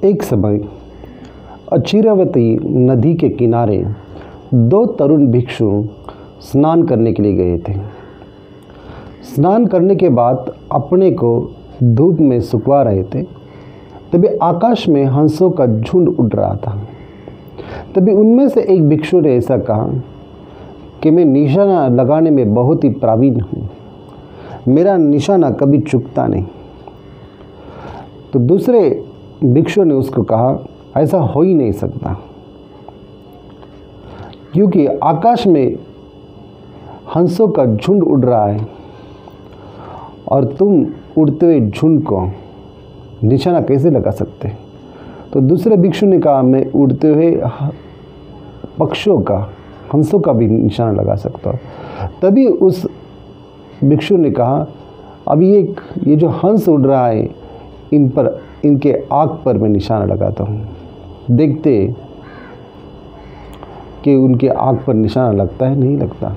एक समय अचिरावती नदी के किनारे दो तरुण भिक्षु स्नान करने के लिए गए थे। स्नान करने के बाद अपने को धूप में सुखवा रहे थे, तभी आकाश में हंसों का झुंड उड़ रहा था। तभी उनमें से एक भिक्षु ने ऐसा कहा कि मैं निशाना लगाने में बहुत ही प्रावीण हूँ, मेरा निशाना कभी चूकता नहीं। तो दूसरे भिक्षु ने उसको कहा, ऐसा हो ही नहीं सकता, क्योंकि आकाश में हंसों का झुंड उड़ रहा है और तुम उड़ते हुए झुंड को निशाना कैसे लगा सकते। तो दूसरे भिक्षु ने कहा, मैं उड़ते हुए पक्षियों का, हंसों का भी निशाना लगा सकता हूँ। तभी उस भिक्षु ने कहा, अब ये जो हंस उड़ रहा है, इन पर, इनके आँख पर मैं निशाना लगाता हूँ, देखते कि उनके आँख पर निशाना लगता है नहीं लगता।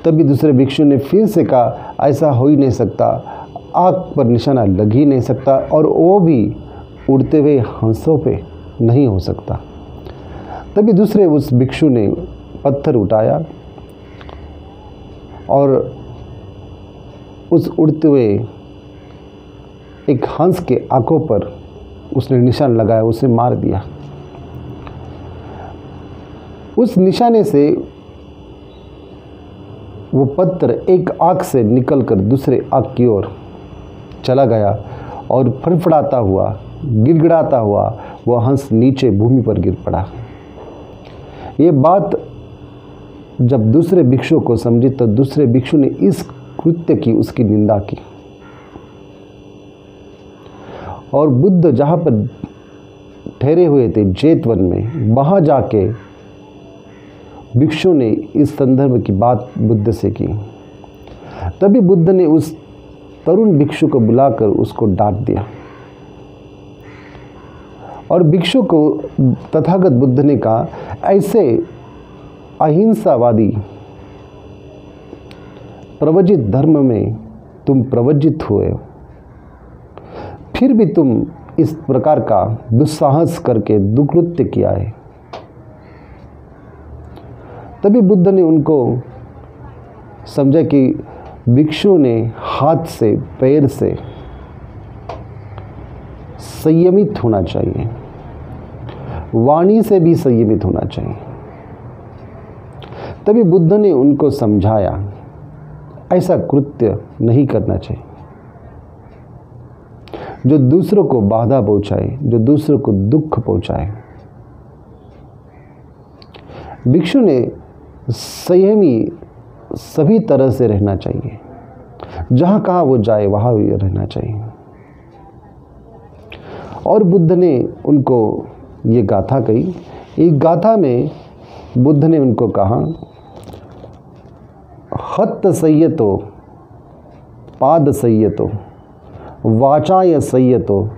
तभी दूसरे भिक्षु ने फिर से कहा, ऐसा हो ही नहीं सकता, आँख पर निशाना लग ही नहीं सकता, और वो भी उड़ते हुए हंसों पे नहीं हो सकता। तभी दूसरे उस भिक्षु ने पत्थर उठाया और उस उड़ते हुए एक हंस के आंखों पर उसने निशान लगाया, उसे मार दिया। उस निशाने से वो पत्थर एक आँख से निकलकर दूसरे आँख की ओर चला गया और फड़फड़ाता हुआ, गिड़गिड़ाता हुआ वो हंस नीचे भूमि पर गिर पड़ा। ये बात जब दूसरे भिक्षु को समझी तो दूसरे भिक्षु ने इस कृत्य की उसकी निंदा की, और बुद्ध जहाँ पर ठहरे हुए थे जेतवन में, वहाँ जाके भिक्षु ने इस संदर्भ की बात बुद्ध से की। तभी बुद्ध ने उस तरुण भिक्षु को बुलाकर उसको डांट दिया, और भिक्षु को तथागत बुद्ध ने कहा, ऐसे अहिंसावादी प्रवजित धर्म में तुम प्रवजित हुए, फिर भी तुम इस प्रकार का दुस्साहस करके दुष्कृत्य किया है। तभी बुद्ध ने उनको समझा कि भिक्षु ने हाथ से, पैर से संयमित होना चाहिए, वाणी से भी संयमित होना चाहिए। तभी बुद्ध ने उनको समझाया, ऐसा कृत्य नहीं करना चाहिए जो दूसरों को बाधा पहुंचाए, जो दूसरों को दुख पहुंचाए। भिक्षु ने संयमी सभी तरह से रहना चाहिए, जहाँ कहाँ वो जाए वहाँ भी रहना चाहिए। और बुद्ध ने उनको ये गाथा कही। एक गाथा में बुद्ध ने उनको कहा, हत संयतो, पाद संयतो, वाचाय संयतो,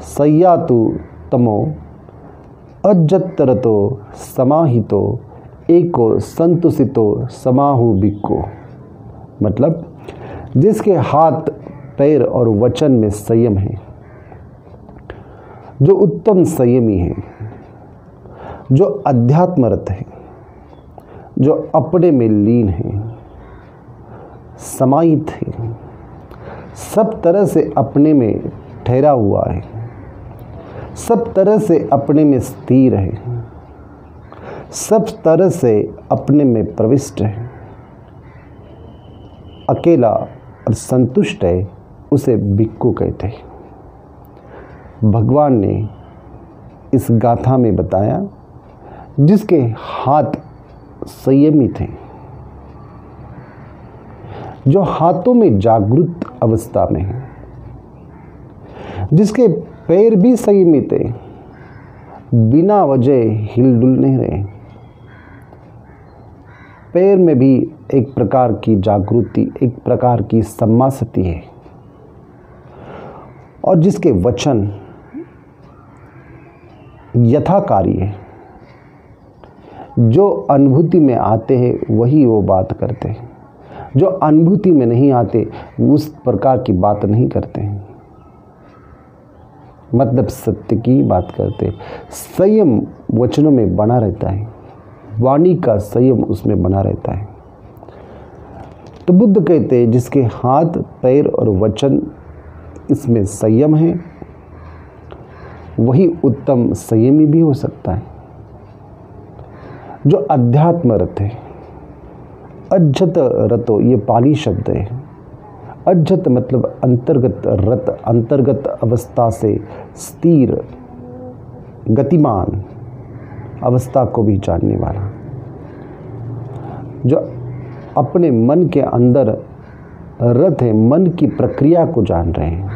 संयातु तमो, अजत्तरतो समाहितो, एको संतुसितो समाहु भिक्खु। मतलब जिसके हाथ, पैर और वचन में संयम है, जो उत्तम संयमी है, जो अध्यात्मरत है, जो अपने में लीन है, समाहित है, सब तरह से अपने में ठहरा हुआ है, सब तरह से अपने में स्थिर है, सब तरह से अपने में प्रविष्ट है, अकेला और संतुष्ट है, उसे भिक्खु कहते हैं। भगवान ने इस गाथा में बताया, जिसके हाथ संयमित हैं, जो हाथों में जागृत अवस्था में है, जिसके पैर भी संयमित है, बिना वजह हिलडुल नहीं रहे, पैर में भी एक प्रकार की जागृति, एक प्रकार की सम्मासति है, और जिसके वचन यथाकारी है, जो अनुभूति में आते हैं वही वो बात करते हैं, जो अनुभूति में नहीं आते उस प्रकार की बात नहीं करते हैं। मतलब सत्य की बात करते। संयम वचनों में बना रहता है, वाणी का संयम उसमें बना रहता है। तो बुद्ध कहते हैं जिसके हाथ पैर और वचन इसमें संयम है वही उत्तम संयमी भी हो सकता है। जो अध्यात्म रत है, अज्जत रतो ये पाली शब्द है। अज्जत मतलब अंतर्गत, रत अंतर्गत अवस्था से स्थिर गतिमान अवस्था को भी जानने वाला, जो अपने मन के अंदर रत है, मन की प्रक्रिया को जान रहे हैं,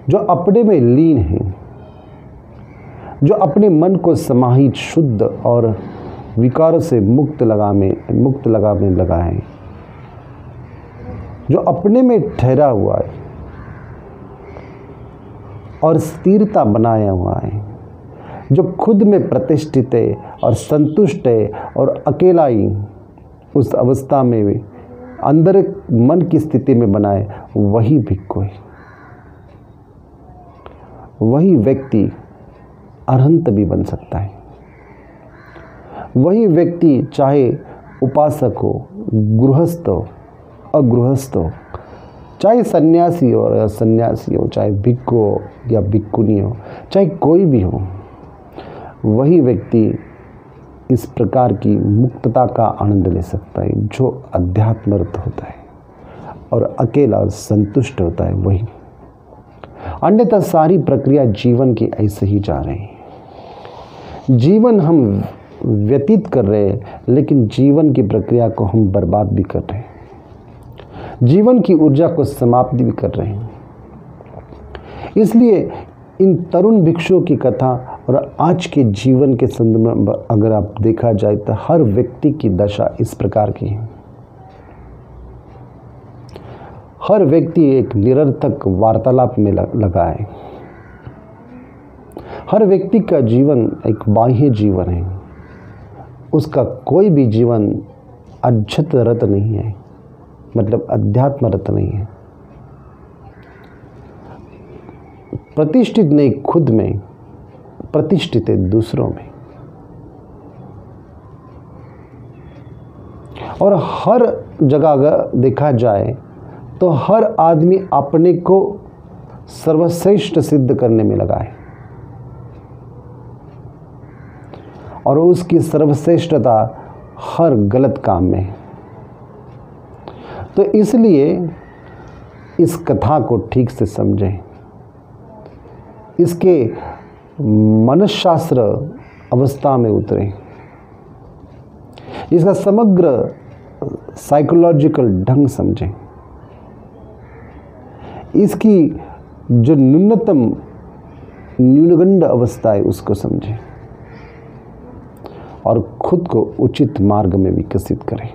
जो अपने में लीन है, जो अपने मन को समाहित शुद्ध और विकारों से मुक्त लगाम में लगा है, जो अपने में ठहरा हुआ है और स्थिरता बनाया हुआ है, जो खुद में प्रतिष्ठित है और संतुष्ट है और अकेला ही उस अवस्था में भी अंदर मन की स्थिति में बनाए, वही भिक्खु है। वही व्यक्ति अरहंत भी बन सकता है। वही व्यक्ति चाहे उपासक हो, गृहस्थ हो, अगृहस्थ हो, चाहे सन्यासी हो या सन्यासी हो, चाहे भिक्खु हो या भिक्खुनी हो, चाहे कोई भी हो, वही व्यक्ति इस प्रकार की मुक्तता का आनंद ले सकता है जो अध्यात्मरत होता है और अकेला और संतुष्ट होता है वही। अन्यथा सारी प्रक्रिया जीवन की ऐसे ही जा रही है। जीवन हम व्यतीत कर रहे हैं लेकिन जीवन की प्रक्रिया को हम बर्बाद भी कर रहे हैं, जीवन की ऊर्जा को समाप्त भी कर रहे हैं। इसलिए इन तरुण भिक्षुओं की कथा और आज के जीवन के संदर्भ में अगर आप देखा जाए तो हर व्यक्ति की दशा इस प्रकार की है। हर व्यक्ति एक निरर्थक वार्तालाप में लगा है। हर व्यक्ति का जीवन एक बाह्य जीवन है, उसका कोई भी जीवन अज्जत रत नहीं है, मतलब अध्यात्म रत नहीं है। प्रतिष्ठित नहीं खुद में, प्रतिष्ठित है दूसरों में। और हर जगह अगर देखा जाए तो हर आदमी अपने को सर्वश्रेष्ठ सिद्ध करने में लगा है और उसकी सर्वश्रेष्ठता हर गलत काम में है। तो इसलिए इस कथा को ठीक से समझें, इसके मनशास्त्र अवस्था में उतरें, इसका समग्र साइकोलॉजिकल ढंग समझें, इसकी जो न्यूनगंड अवस्था है उसको समझें और खुद को उचित मार्ग में विकसित करें।